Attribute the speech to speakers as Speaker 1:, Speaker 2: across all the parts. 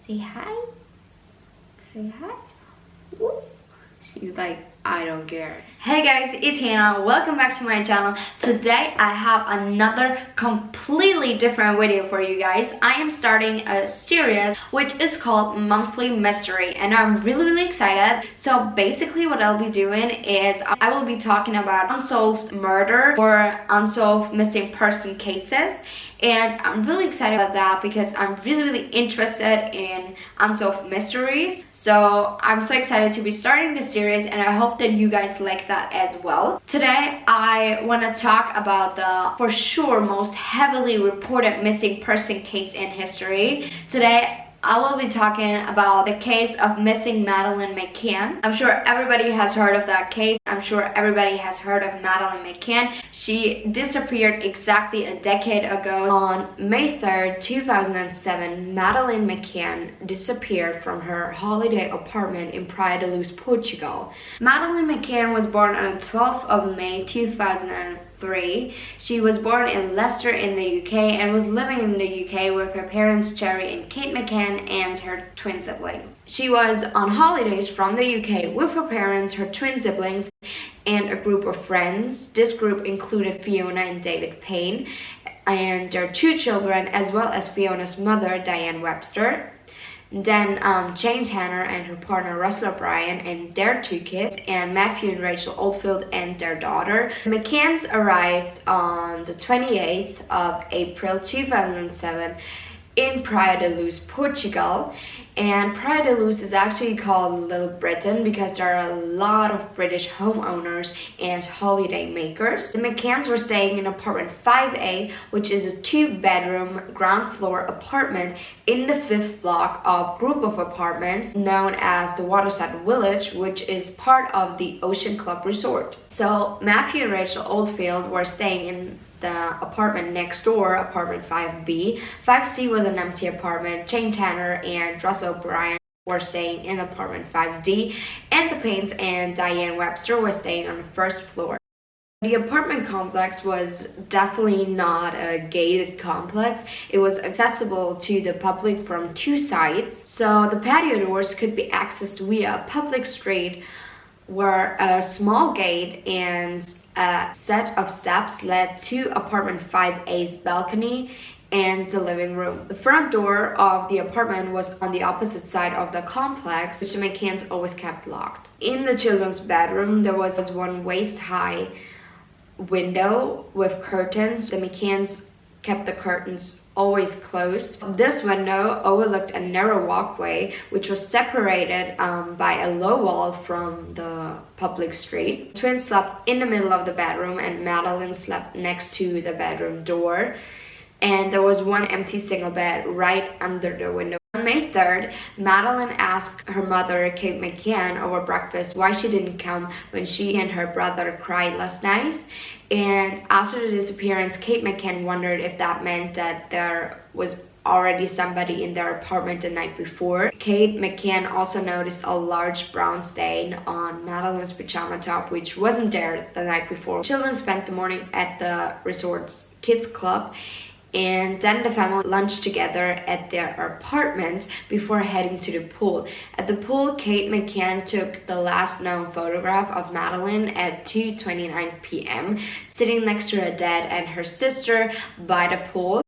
Speaker 1: Say hi. Say hi. Woo. She's like, I don't care. Hey guys, it's Hannah. Welcome back to my channel. Today I have another completely different video for you guys. I am starting a series which is called Monthly Mystery, and I'm really excited. So basically what I'll be doing is I will be talking about unsolved murder or unsolved missing person cases. And I'm really excited about that because I'm really interested in unsolved mysteries. So I'm so excited to be starting this series, and I hope that you guys like that as well. Today I want to talk about the for sure most heavily reported missing person case in history. Today I will be talking about the case of missing Madeleine McCann. I'm sure everybody has heard of that case. I'm sure everybody has heard of Madeleine McCann. She disappeared exactly a decade ago. On May 3rd, 2007, Madeleine McCann disappeared from her holiday apartment in Praia de Luz, Portugal. Madeleine McCann was born on the 12th of May 2003. She was born in Leicester in the UK and was living in the UK with her parents Jerry and Kate McCann and her twin siblings. She was on holidays from the UK with her parents, her twin siblings, and a group of friends. This group included Fiona and David Payne and their two children, as well as Fiona's mother, Diane Webster. Then Jane Tanner and her partner Russell O'Brien and their two kids, and Matthew and Rachel Oldfield and their daughter. The McCanns arrived on the 28th of April 2007 in Praia de Luz, Portugal. And Praia de Luz is actually called Little Britain because there are a lot of British homeowners and holiday makers. The McCanns were staying in apartment 5A, which is a 2-bedroom ground floor apartment in the 5th block of group of apartments known as the Waterside Village, which is part of the Ocean Club Resort. So Matthew and Rachel Oldfield were staying in the apartment next door, apartment 5B. 5C was an empty apartment. Jane Tanner and Russell O'Brien were staying in apartment 5D, and the Paynes and Diane Webster were staying on the first floor. The apartment complex was definitely not a gated complex. It was accessible to the public from two sides. So the patio doors could be accessed via a public street where a small gate and a set of steps led to apartment 5A's balcony and the living room. The front door of the apartment was on the opposite side of the complex, which the McCanns always kept locked. In the children's bedroom, there was one waist-high window with curtains. The McCanns kept the curtains always closed. This window overlooked a narrow walkway which was separated by a low wall from the public street. The twins slept in the middle of the bedroom and Madeleine slept next to the bedroom door, and there was one empty single bed right under the window. On May 3rd, Madeleine asked her mother, Kate McCann, over breakfast why she didn't come when she and her brother cried last night. And after the disappearance, Kate McCann wondered if that meant that there was already somebody in their apartment the night before. Kate McCann also noticed a large brown stain on Madeleine's pajama top, which wasn't there the night before. Children spent the morning at the resort's kids club, and then the family lunched together at their apartments before heading to the pool. At the pool, Kate McCann took the last known photograph of Madeleine at 2:29 p.m., sitting next to her dad and her sister by the pool.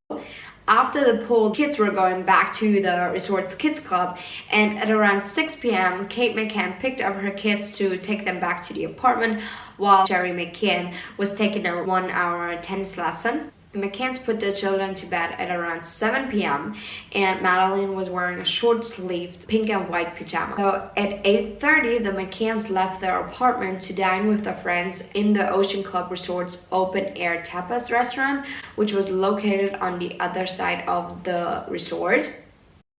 Speaker 1: After the pool, kids were going back to the resort's kids club, and at around 6 p.m., Kate McCann picked up her kids to take them back to the apartment while Jerry McCann was taking a 1-hour tennis lesson. The McCanns put the children to bed at around 7 p.m. and Madeleine was wearing a short-sleeved pink and white pajama. So at 8:30, the McCanns left their apartment to dine with their friends in the Ocean Club Resort's open-air tapas restaurant, which was located on the other side of the resort.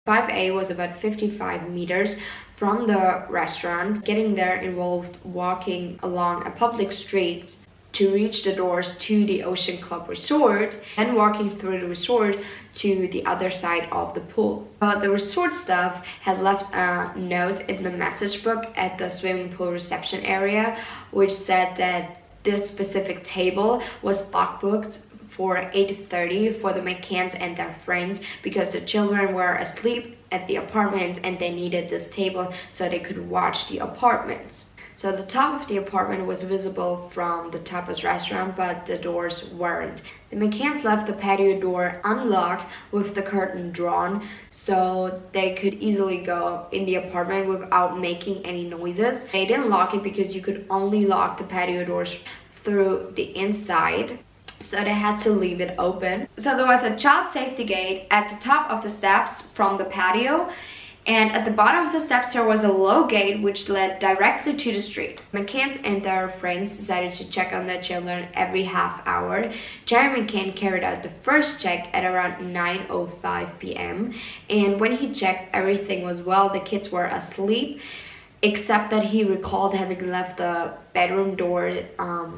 Speaker 1: 5A was about 55 meters from the restaurant. Getting there involved walking along a public street to reach the doors to the Ocean Club Resort, and walking through the resort to the other side of the pool. The resort staff had left a note in the message book at the swimming pool reception area, which said that this specific table was block booked for 8:30 for the McCanns and their friends because the children were asleep at the apartment and they needed this table so they could watch the apartment. So the top of the apartment was visible from the tapas restaurant, but the doors weren't. The McCanns left the patio door unlocked with the curtain drawn so they could easily go in the apartment without making any noises. They didn't lock it because you could only lock the patio doors through the inside, so they had to leave it open. So there was a child safety gate at the top of the steps from the patio, and at the bottom of the steps there was a low gate which led directly to the street. McCanns and their friends decided to check on their children every half hour. Jerry McCann carried out the first check at around 9:05 p.m. and when he checked, everything was well. The kids were asleep, except that he recalled having left the bedroom door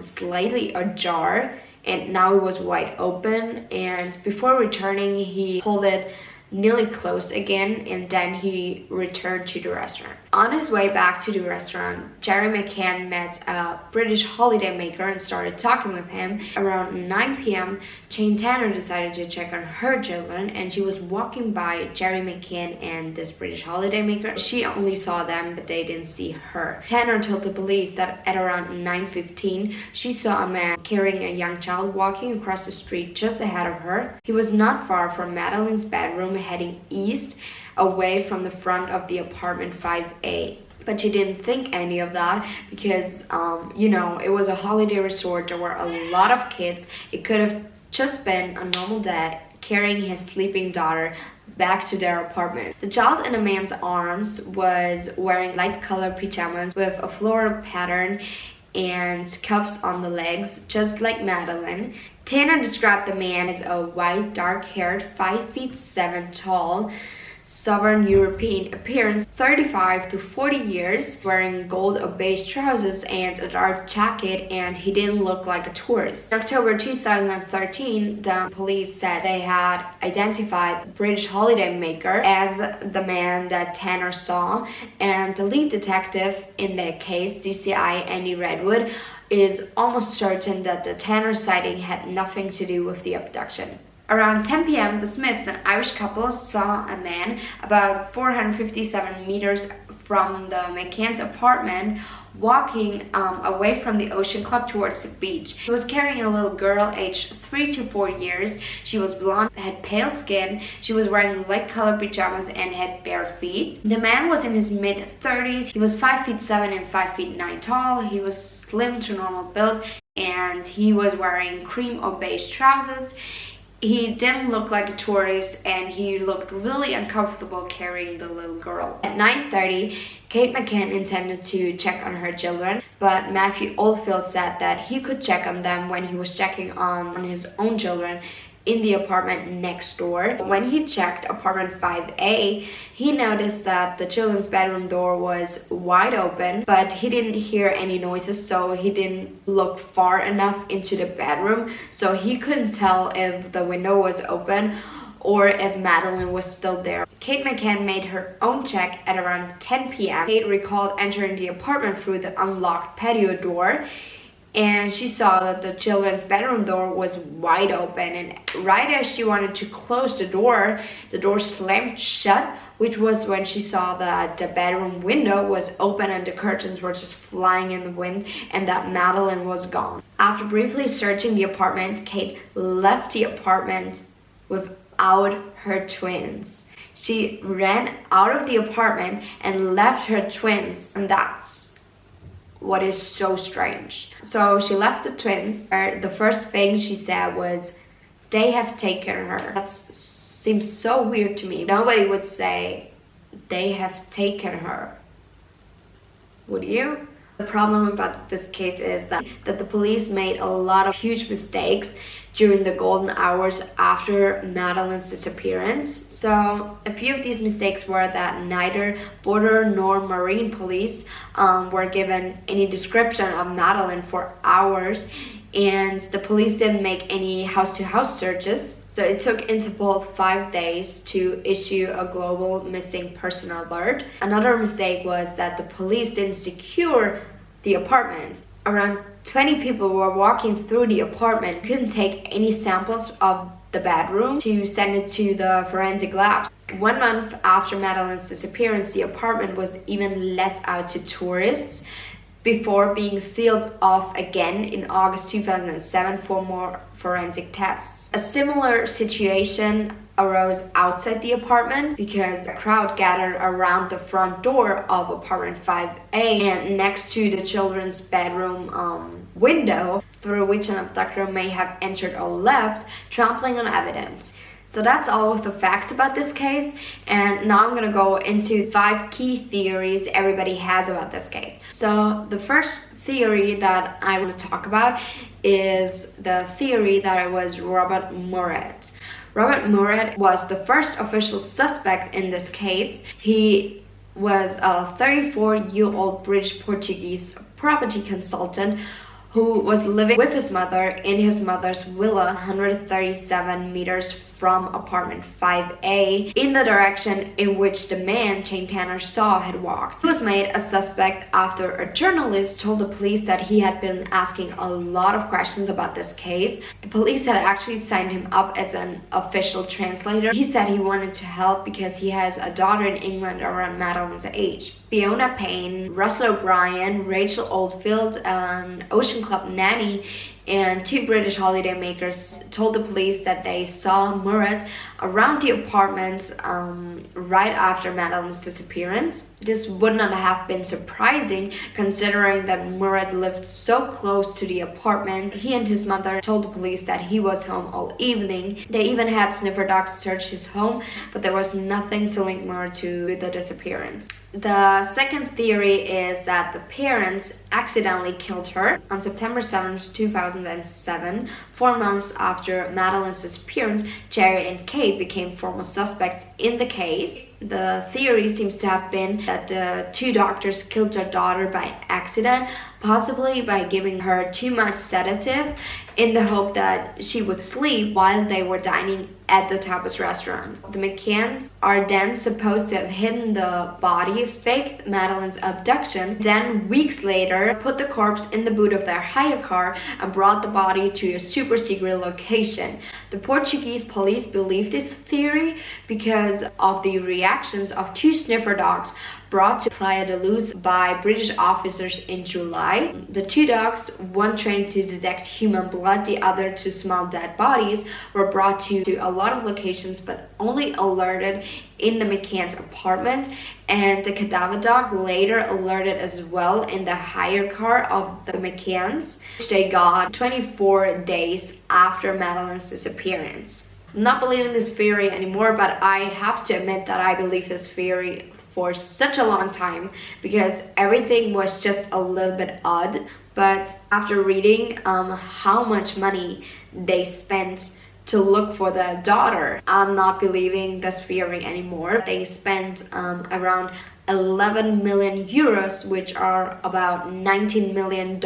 Speaker 1: slightly ajar, and now it was wide open, and before returning he pulled it nearly closed again, and then he returned to the restaurant. On his way back to the restaurant, Jerry McCann met a British holidaymaker and started talking with him. Around 9 p.m., Jane Tanner decided to check on her children, and she was walking by Jerry McCann and this British holidaymaker. She only saw them, but they didn't see her. Tanner told the police that at around 9:15, she saw a man carrying a young child walking across the street just ahead of her. He was not far from Madeleine's bedroom, heading east, away from the front of the apartment 5A. But she didn't think any of that because, it was a holiday resort. There were a lot of kids. It could have just been a normal dad carrying his sleeping daughter back to their apartment. The child in the man's arms was wearing light colored pajamas with a floral pattern and cuffs on the legs, just like Madeleine. Tanner described the man as a white, dark-haired, 5'7" tall, Southern European appearance, 35 to 40 years, wearing gold or beige trousers and a dark jacket, and he didn't look like a tourist. In October 2013, the police said they had identified the British holidaymaker as the man that Tanner saw, and the lead detective in their case, DCI Andy Redwood, is almost certain that the Tanner sighting had nothing to do with the abduction. Around 10 p.m., the Smiths, an Irish couple, saw a man about 457 meters from the McCann's apartment walking away from the Ocean Club towards the beach. He was carrying a little girl aged 3 to 4 years. She was blonde, had pale skin. She was wearing light-colored pajamas and had bare feet. The man was in his mid-30s. He was 5'7" and 5'9" tall. He was slim to normal build, and he was wearing cream or beige trousers. He didn't look like a tourist, and he looked really uncomfortable carrying the little girl. At 9:30, Kate McCann intended to check on her children, but Matthew Oldfield said that he could check on them when he was checking on his own children in the apartment next door. When he checked apartment 5A, he noticed that the children's bedroom door was wide open, but he didn't hear any noises, so he didn't look far enough into the bedroom, so he couldn't tell if the window was open or if Madeleine was still there. Kate McCann made her own check at around 10 p.m. Kate recalled entering the apartment through the unlocked patio door, and she saw that the children's bedroom door was wide open, and right as she wanted to close the door slammed shut, which was when she saw that the bedroom window was open and the curtains were just flying in the wind and that Madeleine was gone. After briefly searching the apartment, Kate left the apartment without her twins. She ran out of the apartment and left her twins, and that's what is so strange. So she left the twins. The first thing she said was, "They have taken her." That seems so weird to me. Nobody would say, "They have taken her." Would you? The problem about this case is that the police made a lot of huge mistakes during the golden hours after Madeleine's disappearance. So a few of these mistakes were that neither border nor marine police were given any description of Madeleine for hours, and the police didn't make any house-to-house searches. So it took Interpol 5 days to issue a global missing person alert. Another mistake was that the police didn't secure the apartment. Around 20 people were walking through the apartment, couldn't take any samples of the bedroom to send it to the forensic labs. 1 month after Madeleine's disappearance, the apartment was even let out to tourists before being sealed off again in August 2007 for more forensic tests. A similar situation arose outside the apartment because a crowd gathered around the front door of apartment 5A and next to the children's bedroom window, through which an abductor may have entered or left, trampling on evidence. So that's all of the facts about this case, and now I'm gonna go into 5 key theories everybody has about this case. So the first theory that I want to talk about is the theory that it was Robert Muret. Robert Muret was the first official suspect in this case. He was a 34-year-old British Portuguese property consultant who was living with his mother in his mother's villa 137 meters from apartment 5A in the direction in which the man Jane Tanner saw had walked. He was made a suspect after a journalist told the police that he had been asking a lot of questions about this case. The police had actually signed him up as an official translator. He said he wanted to help because he has a daughter in England around Madeleine's age. Fiona Payne, Russell O'Brien, Rachel Oldfield, an Ocean Club nanny, and 2 British holidaymakers told the police that they saw Muret around the apartment right after Madeleine's disappearance. This would not have been surprising considering that Muret lived so close to the apartment. He and his mother told the police that he was home all evening. They even had sniffer dogs search his home, but there was nothing to link Muret to the disappearance. The second theory is that the parents accidentally killed her on September 7th, 2007, 4 months after Madeleine's disappearance. Jerry and Kate became formal suspects in the case. The theory seems to have been that the 2 doctors killed their daughter by accident, possibly by giving her too much sedative in the hope that she would sleep while they were dining at the tapas restaurant. The McCanns are then supposed to have hidden the body, faked Madeleine's abduction, then weeks later put the corpse in the boot of their hire car and brought the body to a super secret location. The Portuguese police believe this theory because of the reactions of 2 sniffer dogs brought to Playa de Luz by British officers in July. The 2 dogs, one trained to detect human blood, the other to smell dead bodies, were brought to a lot of locations but only alerted in the McCann's apartment, and the cadaver dog later alerted as well in the hire car of the McCanns, which they got 24 days after Madeleine's disappearance. I'm not believing this theory anymore, but I have to admit that I believe this theory for such a long time because everything was just a little bit odd. But after reading how much money they spent to look for the daughter, I'm not believing this theory anymore. They spent around 11 million euros, which are about $19 million.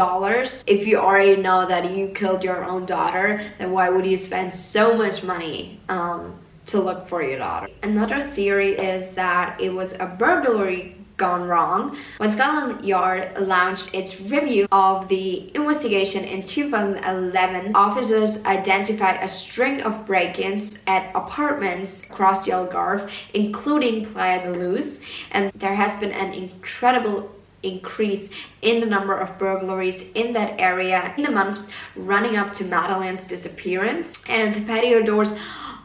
Speaker 1: If you already know that you killed your own daughter, then why would you spend so much money to look for your daughter? Another theory is that it was a burglary gone wrong. When Scotland Yard launched its review of the investigation in 2011, officers identified a string of break-ins at apartments across the Algarve, including Playa de Luz, and there has been an incredible increase in the number of burglaries in that area in the months running up to Madeleine's disappearance, and the patio doors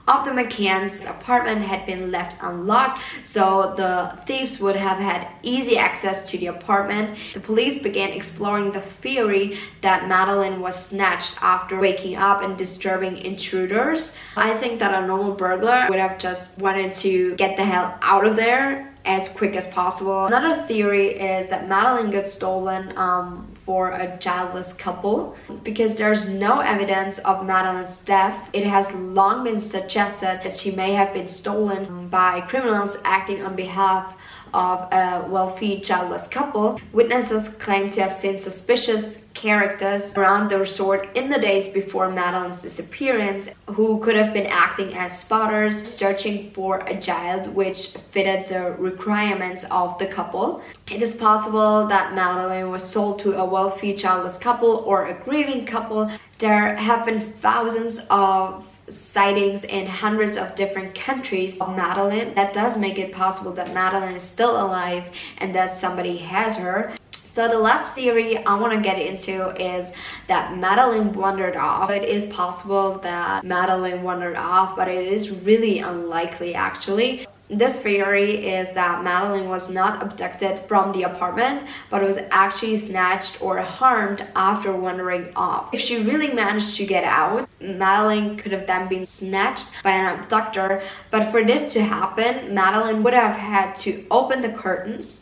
Speaker 1: of the McCann's apartment had been left unlocked, so the thieves would have had easy access to the apartment. The police began exploring the theory that Madeleine was snatched after waking up and disturbing intruders. I think that a normal burglar would have just wanted to get the hell out of there as quick as possible. Another theory is that Madeleine got stolen for a childless couple. Because there's no evidence of Madeleine's death, it has long been suggested that she may have been stolen by criminals acting on behalf of a wealthy childless couple. Witnesses claim to have seen suspicious characters around the resort in the days before Madeleine's disappearance, who could have been acting as spotters, searching for a child which fitted the requirements of the couple. It is possible that Madeleine was sold to a wealthy childless couple or a grieving couple. There have been thousands of sightings in hundreds of different countries of Madeleine. That does make it possible that Madeleine is still alive and that somebody has her. So the last theory I want to get into is that Madeleine wandered off. It is possible that Madeleine wandered off, but it is really unlikely actually. This theory is that Madeleine was not abducted from the apartment, but was actually snatched or harmed after wandering off. If she really managed to get out, Madeleine could have then been snatched by an abductor, but for this to happen, Madeleine would have had to open the curtains,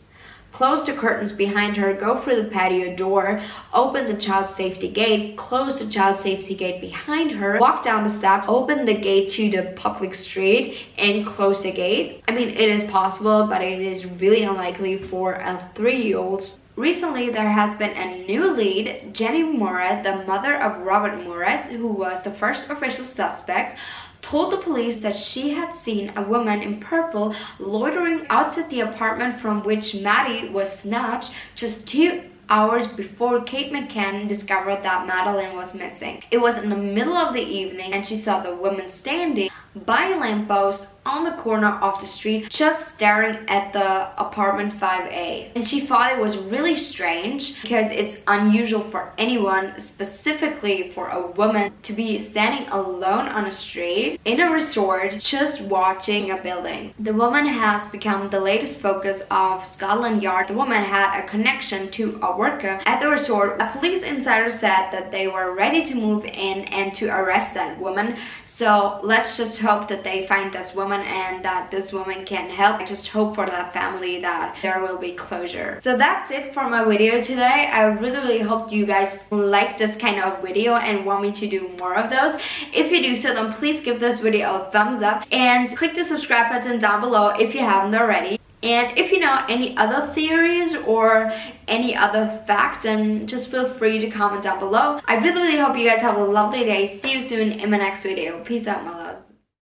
Speaker 1: close the curtains behind her, go through the patio door, open the child safety gate, close the child safety gate behind her, walk down the steps, open the gate to the public street, and close the gate. I mean, it is possible, but it is really unlikely for a 3-year-old. Recently, there has been a new lead. Jenny Moret, the mother of Robert Moret, who was the first official suspect, told the police that she had seen a woman in purple loitering outside the apartment from which Maddie was snatched just 2 hours before Kate McCann discovered that Madeleine was missing. It was in the middle of the evening and she saw the woman standing by a lamppost on the corner of the street, just staring at the apartment 5A. And she thought it was really strange because it's unusual for anyone, specifically for a woman, to be standing alone on a street in a resort just watching a building. The woman has become the latest focus of Scotland Yard. The woman had a connection to a worker at the resort. A police insider said that they were ready to move in and to arrest that woman. So let's just hope that they find this woman and that this woman can help. I just hope for that family that there will be closure. So that's it for my video today. I really hope you guys like this kind of video and want me to do more of those. If you do so, then please give this video a thumbs up and click the subscribe button down below if you haven't already. And if you know any other theories or any other facts, then just feel free to comment down below. I really hope you guys have a lovely day. See you soon in my next video. Peace out, my love.